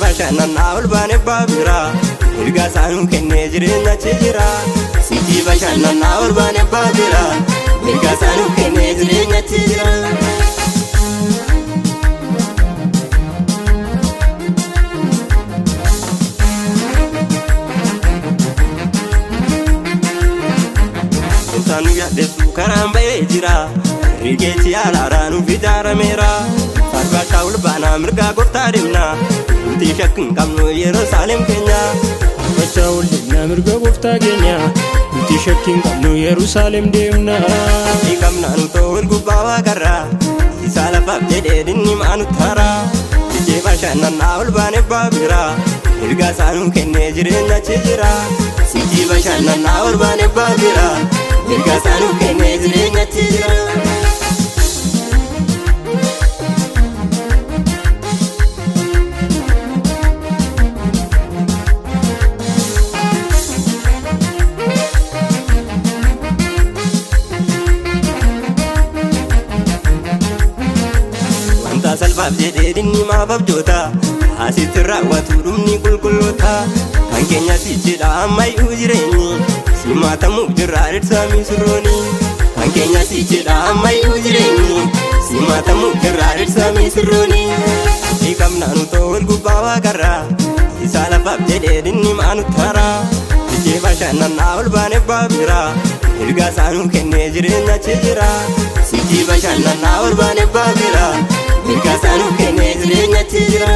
bashannanaa ol baane baabira erga saanuu kennee jireenya jira sitii bashannanaa ol baane baabira erga saanuu kennee jireenya jira Sanu yadesu karamba ejira rigeeti alaaranu fidara mera farba shaul bana mirga gorta demna uti shakkin kamno Yerusalem Kenya farba shaul demna mirga gorta Kenya uti shakkin kamno Yerusalem demna ikamna nu tol gubawa garra isala fabde dinni manu tara je bashana naul bane babira irga sanu kenne jirenya jira siji bashana naul bane babira erga saanuu kennee jireenya jira wanta salphaaf jedhee dinni maaf abjoota asitti raawwatu dhumni qulqulloota kan keenya si jedha ammayyuu jireenyi simatamu jirra irsami suroni kan keenya si jedha ammayyuu jireenyi simatamu jirra irsami suroni ikamna nu tol gubawa garra isala fabde dinni manu tara je bashannanaa ol baane baabira erga saanuu kennee jireenya jira siti bashannanaa ol baane baabira erga saanuu kennee jireenya jira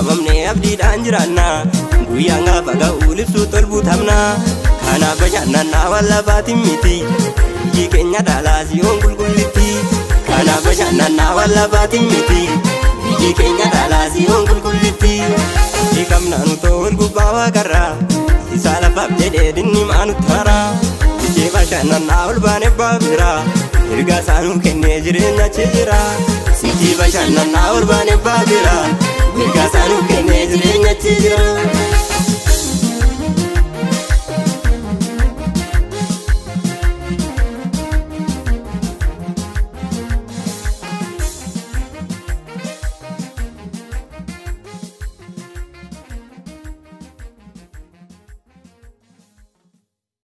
mamne abdi danjirana guyyaa ngaafa ga'u libsu tolbutamna kana bashannanaa walla baatimiti biyyi keenya dhalaasi on qulqullitti kana bashannanaa walla baatimiti biyyi keenya dhalaasi on qulqullitti ikamna nu tol gubawa garra isa lafaaf jedhee dinni maanu tara je bashannanaa ol baane baabira erga saanuu kennee jireenya jira siti bashannanaa ol baane baabira erga saanuu kennee jireenya jira